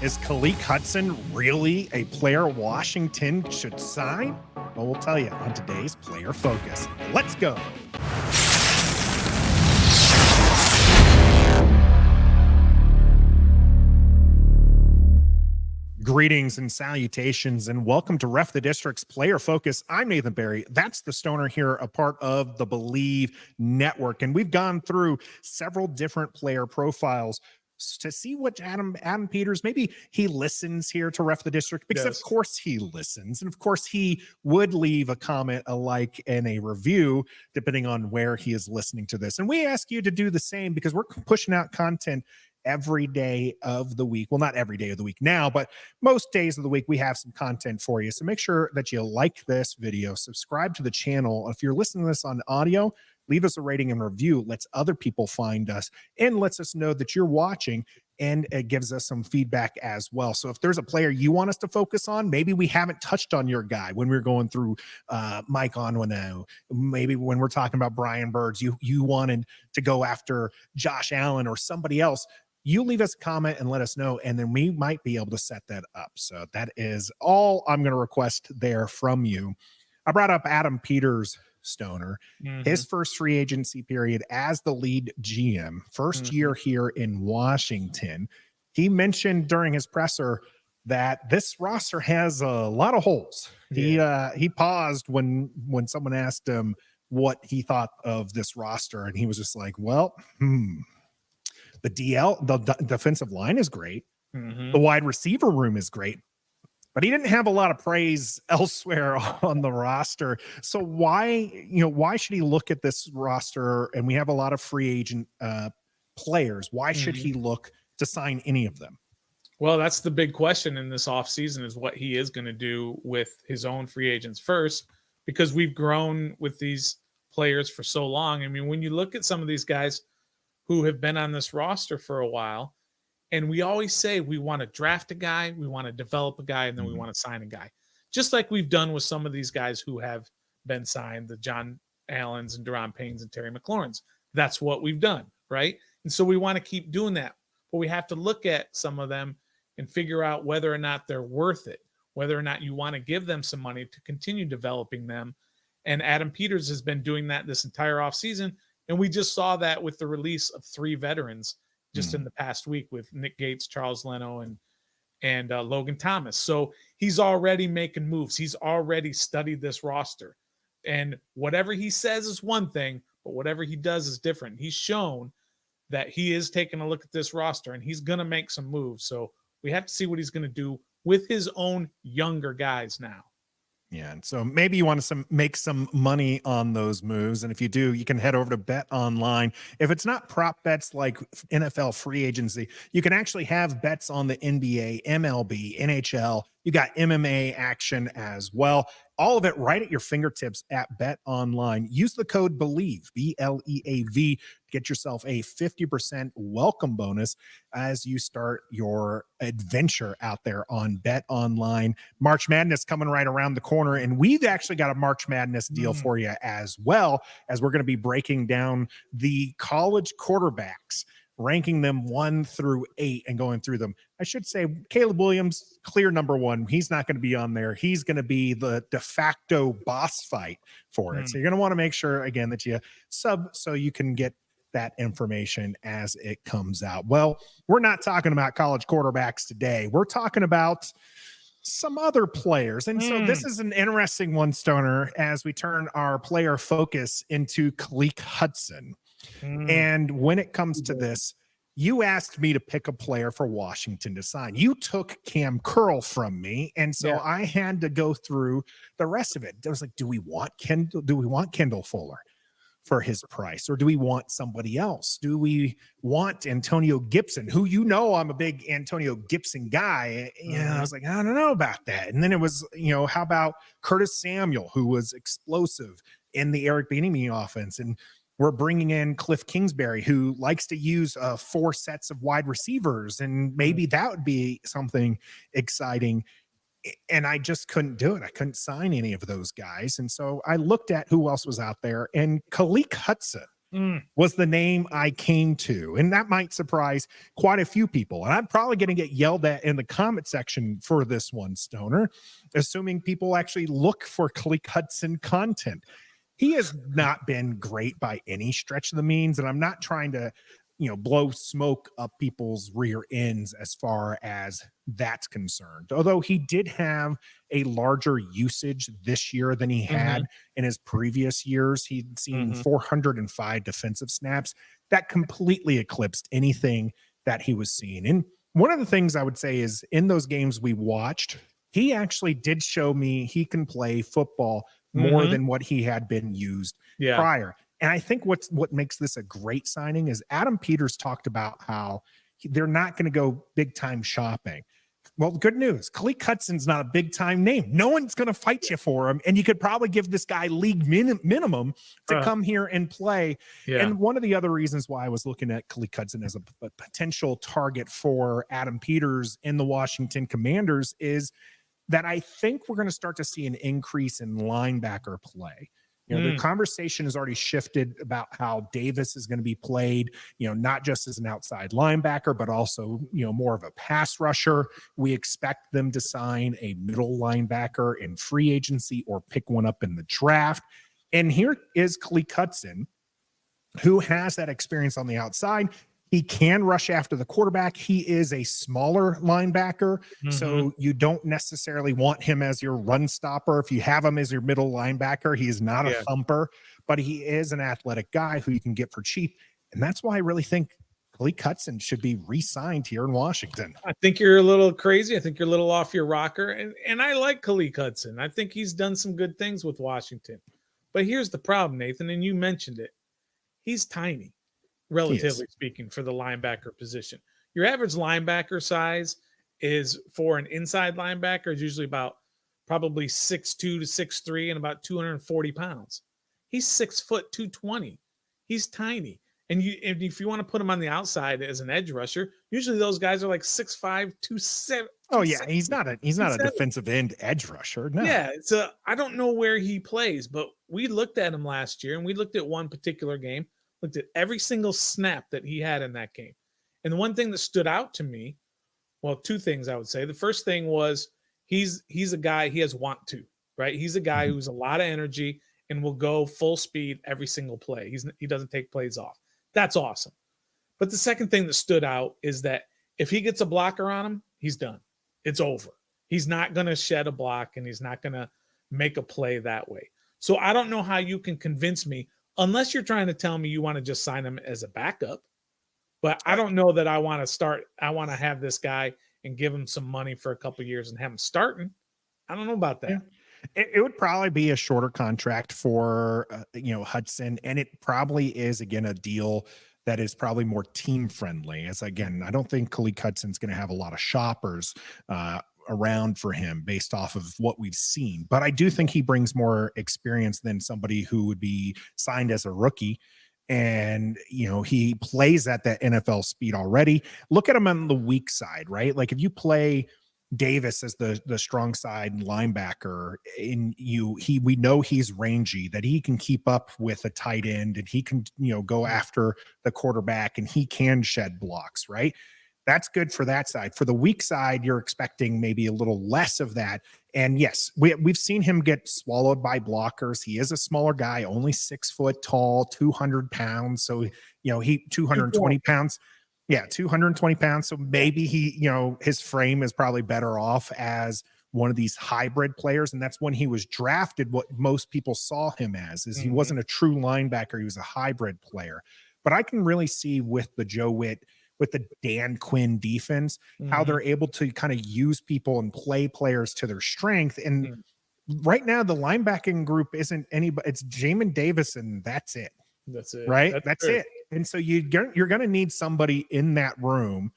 Is Khaleke Hudson really a player Washington should sign? Well, we'll tell you on today's Player Focus. Let's go. Greetings and salutations, and welcome to Ref the District's Player Focus. I'm Nathan Barry. That's the Stoner here, a part of the Believe Network. And we've gone through several different player profiles to see what Adam Peters, maybe he listens here to Ref the District, because of course he listens. And of course he would leave a comment, a like, and a review, depending on where he is listening to this. And we ask you to do the same because we're pushing out content every day of the week. Well, not every day of the week now, but most days of the week we have some content for you. So make sure that you like this video, subscribe to the channel. If you're listening to this on audio, leave us a rating and review. Lets other people find us and lets us know that you're watching, and it gives us some feedback as well. So if there's a player you want us to focus on, maybe we haven't touched on your guy when we're going through Mike Onwenu, maybe when we're talking about Brian Birds, you wanted to go after Josh Allen or somebody else, you leave us a comment and let us know, and then we might be able to set that up. So that is all I'm going to request there from you. I brought up Adam Peters, Stoner, his first free agency period as the lead GM, first year here in Washington. He mentioned during his presser that this roster has a lot of holes. He paused when someone asked him what he thought of this roster, and he was just like, well, the defensive line is great. The wide receiver room is great, but he didn't have a lot of praise elsewhere on the roster. So why should he look at this roster? And we have a lot of free agent players. Why should he look to sign any of them? Well, that's the big question in this offseason, is what he is going to do with his own free agents first, because we've grown with these players for so long. I mean, when you look at some of these guys who have been on this roster for a while, and we always say we want to draft a guy, we want to develop a guy, and then we want to sign a guy. Just like we've done with some of these guys who have been signed, the John Allens and Deron Paynes and Terry McLaurins. That's what we've done, right? And so we want to keep doing that. But we have to look at some of them and figure out whether or not they're worth it, whether or not you want to give them some money to continue developing them. And Adam Peters has been doing that this entire offseason. And we just saw that with the release of 3 veterans just in the past week with Nick Gates, Charles Leno, and Logan Thomas. So he's already making moves. He's already studied this roster. And whatever he says is one thing, but whatever he does is different. He's shown that he is taking a look at this roster, and he's going to make some moves. So we have to see what he's going to do with his own younger guys now. Yeah, and so maybe you want to make some money on those moves. And if you do, you can head over to Bet Online. If it's not prop bets like NFL free agency, you can actually have bets on the NBA, MLB, NHL. You got MMA action as well. All of it right at your fingertips at Bet Online. Use the code BELIEVE, BLEAV, get yourself a 50% welcome bonus as you start your adventure out there on Bet Online. March Madness coming right around the corner, and we've actually got a March Madness deal for you as well, as we're going to be breaking down the college quarterbacks, ranking them 1 through 8 and going through them. I should say Caleb Williams, clear number 1. He's not going to be on there. He's going to be the de facto boss fight for it. So you're going to want to make sure, again, that you sub so you can get that information as it comes out. Well, we're not talking about college quarterbacks today. We're talking about some other players. And so this is an interesting one, Stoner, as we turn our player focus into Khaleke Hudson. And when it comes to this, you asked me to pick a player for Washington to sign. You took Cam Curl from me, and so I had to go through the rest of it. I was like, do we want Kendall? Do we want Kendall Fuller for his price, or do we want somebody else? Do we want Antonio Gibson, who I'm a big Antonio Gibson guy? I was like, I don't know about that. And then it was, how about Curtis Samuel, who was explosive in the Eric Bieniemy offense, and we're bringing in Cliff Kingsbury, who likes to use 4 sets of wide receivers, and maybe that would be something exciting. And I just couldn't do it. I couldn't sign any of those guys. And so I looked at who else was out there, and Khaleke Hudson was the name I came to. And that might surprise quite a few people. And I'm probably going to get yelled at in the comment section for this one, Stoner, assuming people actually look for Khaleke Hudson content. He has not been great by any stretch of the means. And I'm not trying to, blow smoke up people's rear ends as far as that's concerned. Although he did have a larger usage this year than he had in his previous years. He'd seen 405 defensive snaps. That completely eclipsed anything that he was seeing. And one of the things I would say is in those games we watched, he actually did show me he can play football more than what he had been used prior. And I think what makes this a great signing is Adam Peters talked about how they're not going to go big time shopping. Well, good news. Khaleke Hudson's not a big time name. No one's going to fight you for him. And you could probably give this guy league minimum to come here and play. Yeah. And one of the other reasons why I was looking at Khaleke Hudson as a potential target for Adam Peters in the Washington Commanders is that I think we're going to start to see an increase in linebacker play. The conversation has already shifted about how Davis is going to be played, not just as an outside linebacker, but also, more of a pass rusher. We expect them to sign a middle linebacker in free agency or pick one up in the draft. And here is Khaleke Hudson, who has that experience on the outside. He can rush after the quarterback. He is a smaller linebacker, so you don't necessarily want him as your run stopper. If you have him as your middle linebacker, he is not a thumper, but he is an athletic guy who you can get for cheap. And that's why I really think Khaleke Hudson should be re-signed here in Washington. I think you're a little crazy. I think you're a little off your rocker. And I like Khaleke Hudson. I think he's done some good things with Washington. But here's the problem, Nathan, and you mentioned it. He's tiny, relatively speaking, for the linebacker position. Your average linebacker size is for an inside linebacker is usually about probably 6'2" to 6'3" and about 240 pounds. He's 6 foot 220. He's tiny. And if you want to put him on the outside as an edge rusher, usually those guys are like 6'5", 270. Oh yeah, he's not a defensive end edge rusher. No. Yeah, so I don't know where he plays, but we looked at him last year, and we looked at one particular game, looked at every single snap that he had in that game. And the one thing that stood out to me, well, two things I would say. The first thing was he's a guy, he has want to, right? He's a guy who's a lot of energy and will go full speed every single play. He doesn't take plays off. That's awesome. But the second thing that stood out is that if he gets a blocker on him, he's done. It's over. He's not going to shed a block, and he's not going to make a play that way. So I don't know how you can convince me, unless you're trying to tell me you want to just sign him as a backup. But I don't know that I want to have this guy and give him some money for a couple of years and have him starting. I don't know about that. Yeah. It would probably be a shorter contract for, Hudson. And it probably is, again, a deal that is probably more team friendly. As again, I don't think Khaleke Hudson's going to have a lot of shoppers around for him based off of what we've seen. But I do think he brings more experience than somebody who would be signed as a rookie. And, he plays at that NFL speed already. Look at him on the weak side, right? Like if you play Davis as the strong side linebacker, we know he's rangy, that he can keep up with a tight end, and he can, go after the quarterback, and he can shed blocks, right? That's good for that side. For the weak side, you're expecting maybe a little less of that. And yes, we've seen him get swallowed by blockers. He is a smaller guy, only 6 foot tall, 200 pounds. So, he 220 pounds. Yeah, 220 pounds. So maybe his frame is probably better off as one of these hybrid players. And that's when he was drafted. What most people saw him as is he wasn't a true linebacker. He was a hybrid player. But I can really see with the Joe Witt, with the Dan Quinn defense, how they're able to kind of use people and play players to their strength. And right now, the linebacking group isn't anybody. It's Jamin Davis, and that's it. That's it. Right? That's it. And so you're going to need somebody in that room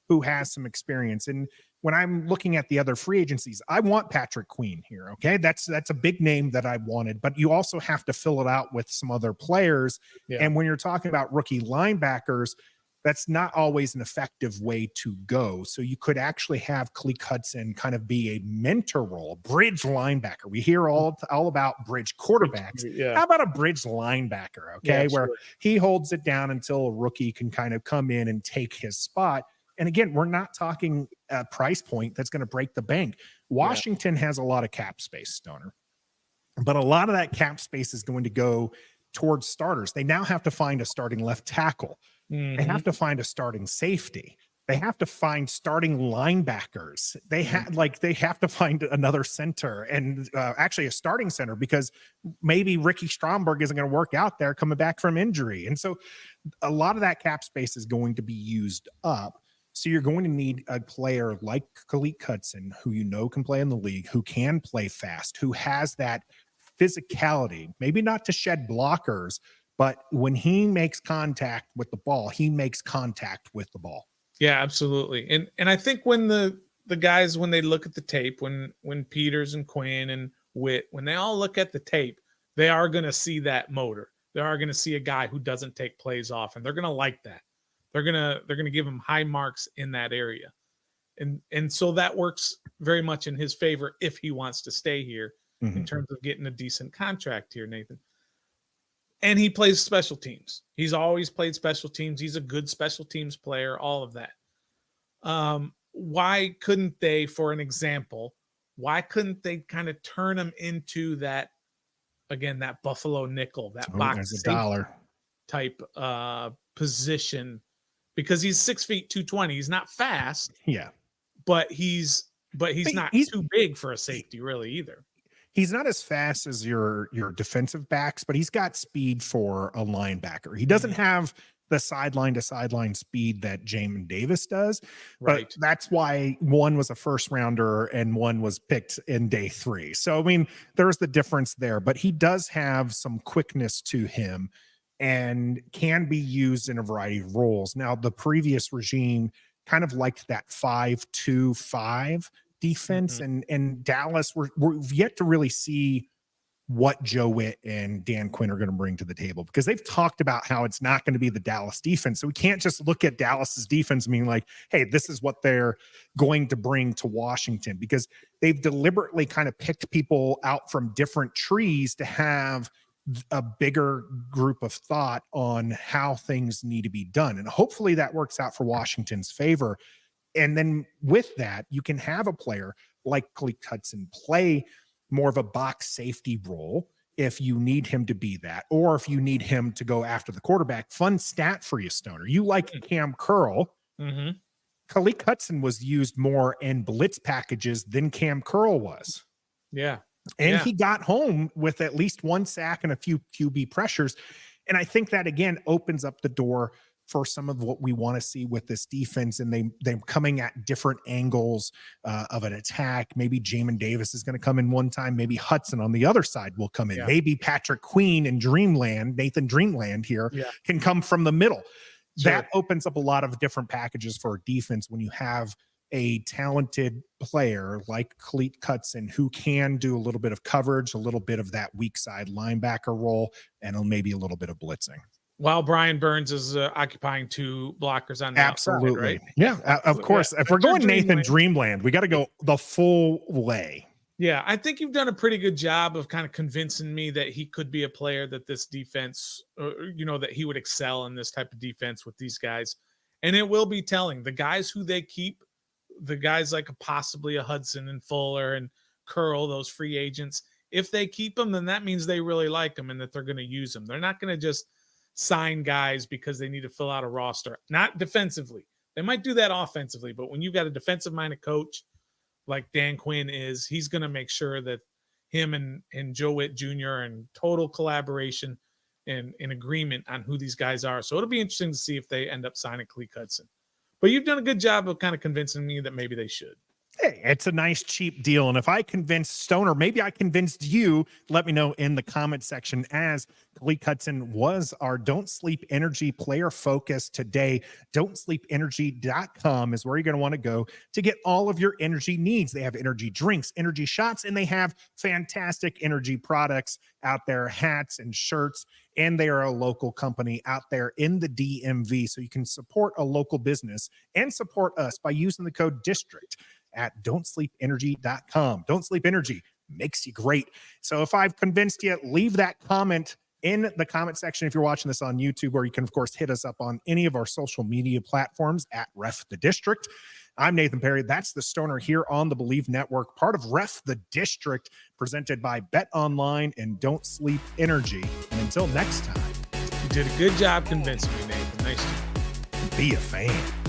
who has some experience. And when I'm looking at the other free agencies, I want Patrick Queen here. Okay. That's a big name that I wanted, but you also have to fill it out with some other players. Yeah. And when you're talking about rookie linebackers, that's not always an effective way to go. So you could actually have Khaleke Hudson kind of be a mentor role, bridge linebacker. We hear all about bridge quarterbacks. Yeah. How about a bridge linebacker? Okay. Yeah, Where sure. he holds it down until a rookie can kind of come in and take his spot. And again, we're not talking a price point that's going to break the bank. Washington has a lot of cap space, Stoner, but a lot of that cap space is going to go towards starters. They now have to find a starting left tackle. They have to find a starting safety. They have to find starting linebackers. They have to find another center and actually a starting center, because maybe Ricky Stromberg isn't going to work out there coming back from injury. And so a lot of that cap space is going to be used up. So you're going to need a player like Khaleke Hudson, who you know can play in the league, who can play fast, who has that physicality, maybe not to shed blockers, but when he makes contact with the ball, he makes contact with the ball. Yeah, absolutely. And I think when the guys, when they look at the tape, when Peters and Quinn and Witt, when they all look at the tape, they are going to see that motor. They are going to see a guy who doesn't take plays off, and they're going to like that. They're going to give him high marks in that area. And so that works very much in his favor if he wants to stay here in terms of getting a decent contract here, Nathan. And he plays special teams. He's always played special teams. He's a good special teams player, all of that. Why couldn't they, for an example, why couldn't they kind of turn him into that, again, that Buffalo nickel, that box $1 type position? Because he's 6 feet 220. He's not fast. Yeah. But he's not too big for a safety, really, either. He's not as fast as your defensive backs, but he's got speed for a linebacker. He doesn't have the sideline to sideline speed that Jamin Davis does. Right. But that's why one was a first rounder and one was picked in day 3. So, I mean, there's the difference there, but he does have some quickness to him and can be used in a variety of roles. Now, the previous regime kind of liked that 5-2-5 defense, and Dallas, we've yet to really see what Joe Witt and Dan Quinn are going to bring to the table, because they've talked about how it's not going to be the Dallas defense. So we can't just look at Dallas's defense and being like, hey, this is what they're going to bring to Washington, because they've deliberately kind of picked people out from different trees to have a bigger group of thought on how things need to be done. And hopefully that works out for Washington's favor. And then with that, you can have a player like Khaleke Hudson play more of a box safety role if you need him to be that, or if you need him to go after the quarterback. Fun stat for you, Stoner. You like Cam Curl. Khaleke Hudson was used more in blitz packages than Cam Curl was. Yeah. And he got home with at least one sack and a few QB pressures. And I think that, again, opens up the door for some of what we want to see with this defense, and they're coming at different angles of an attack. Maybe Jamin Davis is going to come in one time. Maybe Hudson on the other side will come in. Yeah. Maybe Patrick Queen and Nathan Dreamland here can come from the middle. Sure. That opens up a lot of different packages for a defense when you have a talented player like Khaleke Hudson who can do a little bit of coverage, a little bit of that weak side linebacker role, and maybe a little bit of blitzing. While Brian Burns is occupying 2 blockers on the absolutely outside, right? Yeah, of course. If we're going Nathan Dreamland, we got to go the full way. Yeah, I think you've done a pretty good job of kind of convincing me that he could be a player that this defense, that he would excel in this type of defense with these guys. And it will be telling. The guys who they keep, the guys like possibly a Hudson and Fuller and Curl, those free agents, if they keep them, then that means they really like them and that they're going to use them. They're not going to just sign guys because they need to fill out a roster, not defensively. They might do that offensively, but when you've got a defensive-minded coach like Dan Quinn is, he's going to make sure that him and Joe Witt Jr. are in total collaboration and in agreement on who these guys are. So it'll be interesting to see if they end up signing Khaleke Hudson. But you've done a good job of kind of convincing me that maybe they should. Hey, it's a nice cheap deal. And if I convinced Stoner, maybe I convinced you, let me know in the comment section, as Khaleke Hudson was our Don't Sleep Energy player focus today. Don'tSleepEnergy.com is where you're going to want to go to get all of your energy needs. They have energy drinks, energy shots, and they have fantastic energy products out there, hats and shirts. And they are a local company out there in the DMV. So you can support a local business and support us by using the code DISTRICT at don'tsleepenergy.com. Don't Sleep Energy makes you great. So if I've convinced you, leave that comment in the comment section if you're watching this on YouTube, or you can, of course, hit us up on any of our social media platforms at Ref the District. I'm Nathan Perry. That's the Stoner here on the Believe Network, part of Ref the District, presented by Bet Online and Don't Sleep Energy. And until next time, You did a good job convincing me, Nathan. Nice job. be a fan.